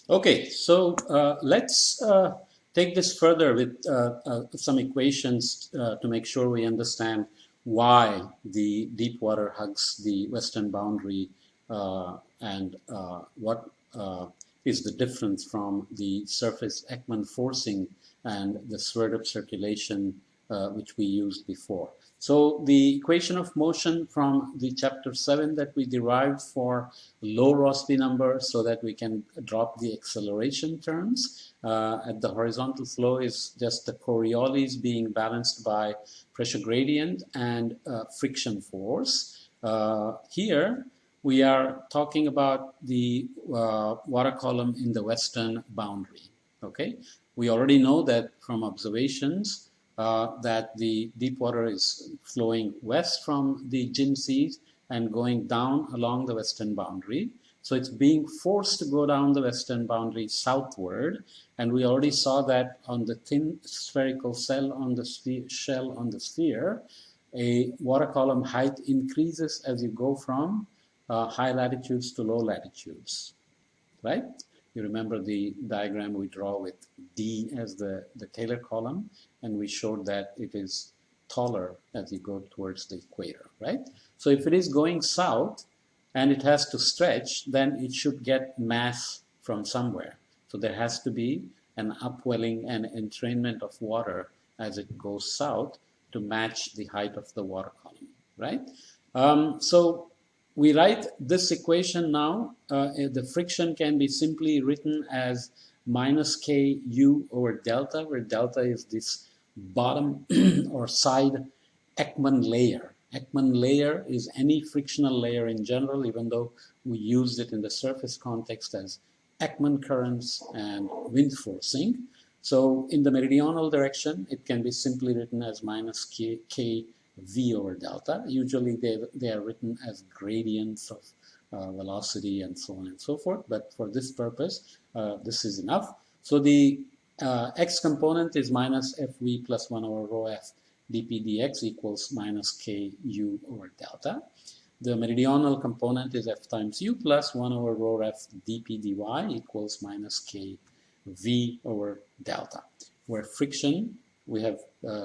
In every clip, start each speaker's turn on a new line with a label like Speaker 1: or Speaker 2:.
Speaker 1: Okay, so let's take this further with some equations to make sure we understand why the deep water hugs the western boundary and what is the difference from the surface Ekman forcing and the Sverdrup circulation which we used before. So the equation of motion from the chapter 7 that we derived for low Rossby number so that we can drop the acceleration terms. At the horizontal flow is just the Coriolis being balanced by pressure gradient and friction force. Here we are talking about the water column in the western boundary. Okay, we already know that from observations that the deep water is flowing west from the Jin Seas and going down along the western boundary. So it's being forced to go down the western boundary southward, and we already saw that on the thin spherical shell on the sphere, a water column height increases as you go from high latitudes to low latitudes, right? You remember the diagram we draw with D as the Taylor column, and we showed that it is taller as you go towards the equator, right? So if it is going south and it has to stretch, then it should get mass from somewhere. So there has to be an upwelling and entrainment of water as it goes south to match the height of the water column, right? So we write this equation now. The friction can be simply written as minus Ku over delta, where delta is this bottom or side Ekman layer. Ekman layer is any frictional layer in general, even though we used it in the surface context as Ekman currents and wind forcing. So in the meridional direction, it can be simply written as minus K V over delta. Usually they are written as gradients of velocity and so on and so forth. But for this purpose, this is enough. So the x component is minus Fv plus 1 over rho f dp dx equals minus Ku over delta. The meridional component is F times U plus 1 over rho f dp dy equals minus Kv over delta, where friction we have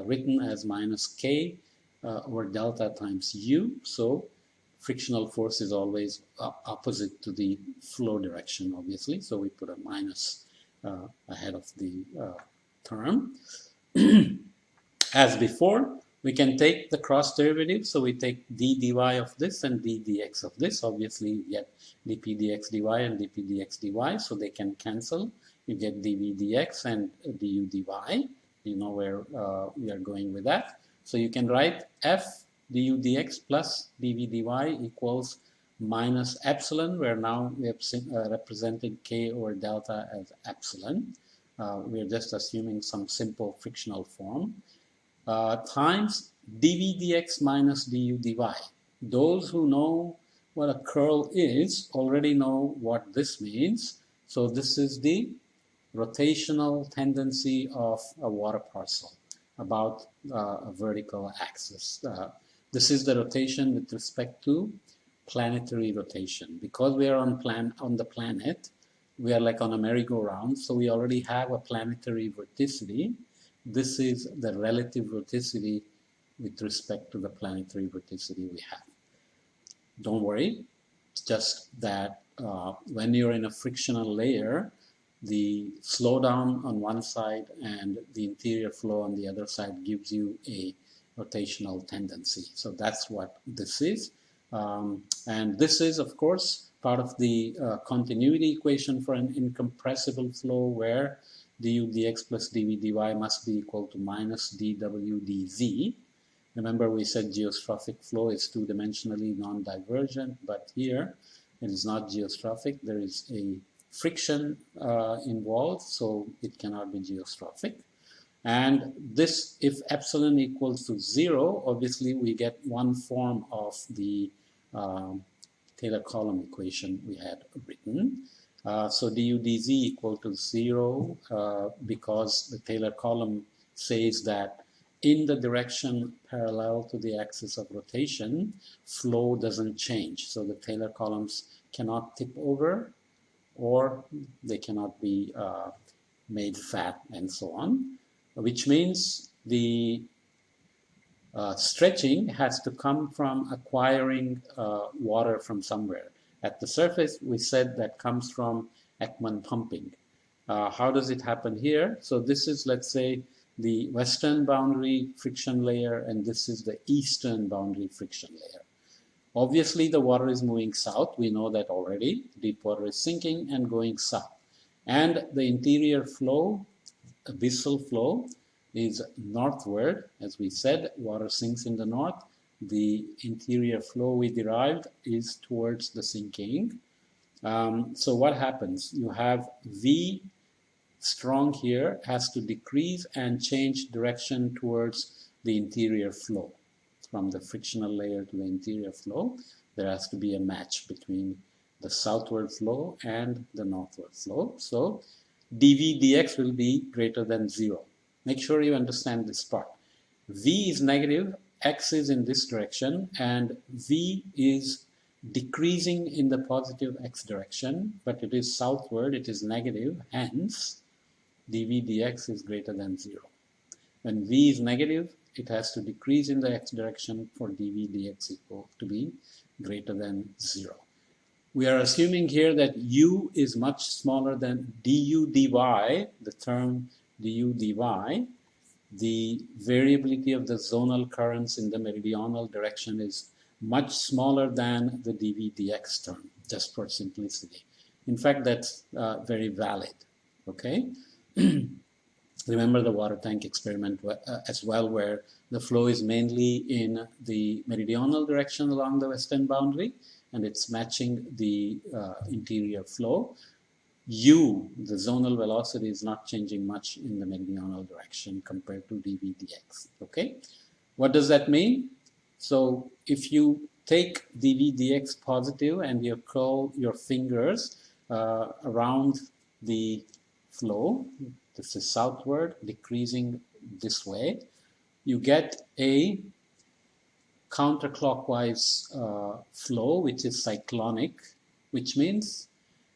Speaker 1: written as minus K over delta times U. So frictional force is always opposite to the flow direction, obviously. So we put a minus ahead of the term. As before, we can take the cross derivative. So we take d dy of this and d dx of this. Obviously, you get dp dx dy and dp dx dy, so they can cancel. You get dv dx and du dy. You know where we are going with that. So you can write f du dx plus dv dy equals minus epsilon, where now we have represented k over delta as epsilon. We are just assuming some simple frictional form. Times dv dx minus du dy. Those who know what a curl is already know what this means. So this is the rotational tendency of a water parcel about a vertical axis. This is the rotation with respect to planetary rotation. Because we are on the planet, we are like on a merry-go-round, so we already have a planetary vorticity. This is the relative vorticity with respect to the planetary vorticity we have. Don't worry, it's just that when you're in a frictional layer, the slowdown on one side and the interior flow on the other side gives you a rotational tendency. So that's what this is. And this is, of course, part of the continuity equation for an incompressible flow where du dx plus dv dy must be equal to minus dw dz. Remember, we said geostrophic flow is two-dimensionally non-divergent, but here it is not geostrophic. There is a friction involved, so it cannot be geostrophic. And this, if epsilon equals to 0, obviously we get one form of the Taylor column equation we had written. So du dz equal to 0 because the Taylor column says that in the direction parallel to the axis of rotation, flow doesn't change. So the Taylor columns cannot tip over or they cannot be made fat and so on, which means the stretching has to come from acquiring water from somewhere. At the surface, we said that comes from Ekman pumping. How does it happen here? So this is, let's say, the western boundary friction layer, and this is the eastern boundary friction layer. Obviously, the water is moving south. We know that already. Deep water is sinking and going south. And the interior flow, abyssal flow, is northward. As we said, water sinks in the north. The interior flow we derived is towards the sinking. So what happens? You have V strong here has to decrease and change direction towards the interior flow. From the frictional layer to the interior flow, there has to be a match between the southward flow and the northward flow. So dV dx will be greater than 0. Make sure you understand this part. V is negative, x is in this direction, and V is decreasing in the positive x direction, but it is southward, it is negative, hence dV dx is greater than 0. When V is negative, it has to decrease in the x direction for dV dx equal to be greater than 0. We are assuming here that U is much smaller than du dy, the term du dy. The variability of the zonal currents in the meridional direction is much smaller than the dV dx term, just for simplicity. In fact, that's very valid, okay? Remember the water tank experiment as well, where the flow is mainly in the meridional direction along the western boundary, and it's matching the interior flow. U, the zonal velocity, is not changing much in the meridional direction compared to dV dx, okay? What does that mean? So if you take dV dx positive and you curl your fingers around the flow, this is southward, decreasing this way, you get a counterclockwise flow, which is cyclonic, which means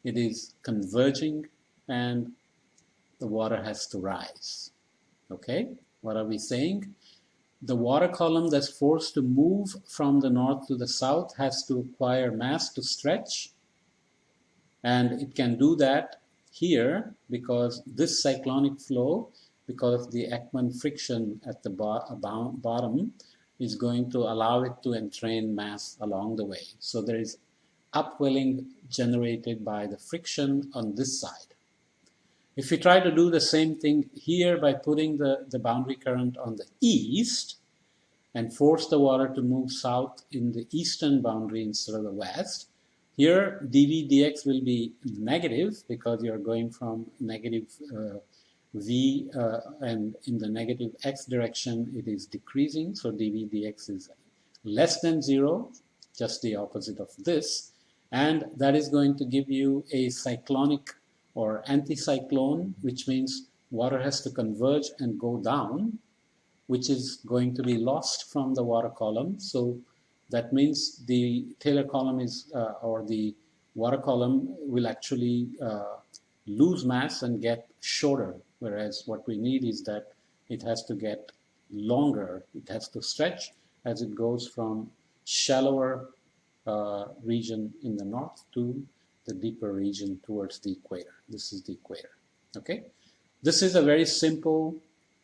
Speaker 1: it is converging and the water has to rise. Okay, what are we saying? The water column that's forced to move from the north to the south has to acquire mass to stretch, and it can do that here because this cyclonic flow, because of the Ekman friction at the bottom, is going to allow it to entrain mass along the way. So there is upwelling generated by the friction on this side. If we try to do the same thing here by putting the boundary current on the east and force the water to move south in the eastern boundary instead of the west, here dV dx will be negative because you're going from negative V and in the negative x direction it is decreasing, so dV dx is less than 0, just the opposite of this, and that is going to give you a cyclonic or anticyclone, which means water has to converge and go down, which is going to be lost from the water column. So that means the Taylor column is, or the water column will actually lose mass and get shorter, whereas what we need is that it has to get longer. It has to stretch as it goes from shallower region in the north to the deeper region towards the equator. This is the equator, okay? This is a very simple,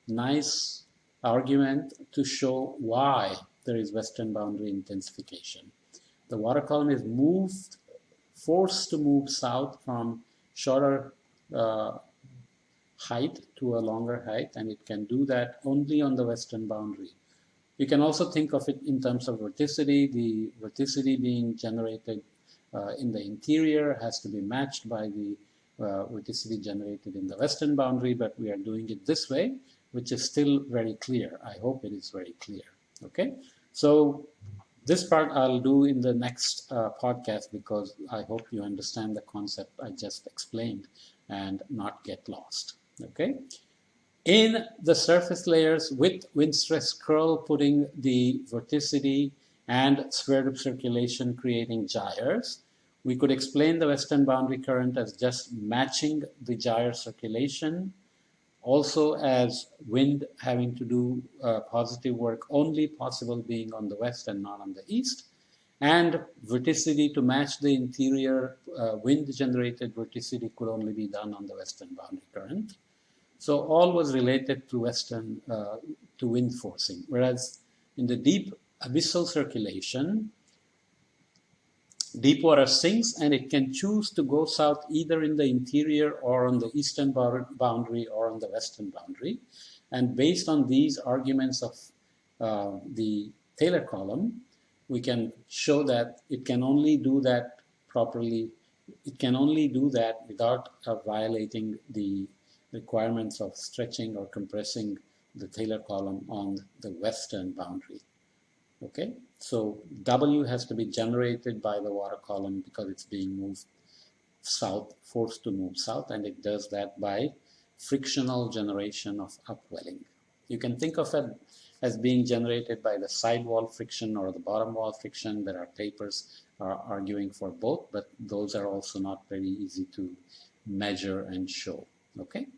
Speaker 1: nice argument to show why there is western boundary intensification. The water column is forced to move south from shorter height to a longer height, and it can do that only on the western boundary. You can also think of it in terms of vorticity. The vorticity being generated in the interior has to be matched by the vorticity generated in the western boundary, but we are doing it this way, which is still very clear. I hope it is very clear. Okay, so this part I'll do in the next podcast because I hope you understand the concept I just explained and not get lost. Okay. In the surface layers with wind stress curl putting the vorticity and sphere circulation creating gyres, We could explain the western boundary current as just matching the gyre circulation, also as wind having to do positive work only possible being on the west and not on the east, and verticity to match the interior wind generated verticity could only be done on the western boundary current. So all was related to to wind forcing, whereas in the deep abyssal circulation, deep water sinks and it can choose to go south either in the interior or on the eastern boundary or on the western boundary. And based on these arguments of the Taylor column, we can show that it can only do that properly. It can only do that without violating the requirements of stretching or compressing the Taylor column on the western boundary. Okay, so W has to be generated by the water column because it's being moved south, forced to move south, and it does that by frictional generation of upwelling. You can think of it as being generated by the sidewall friction or the bottom wall friction. There are papers arguing for both, but those are also not very easy to measure and show. Okay.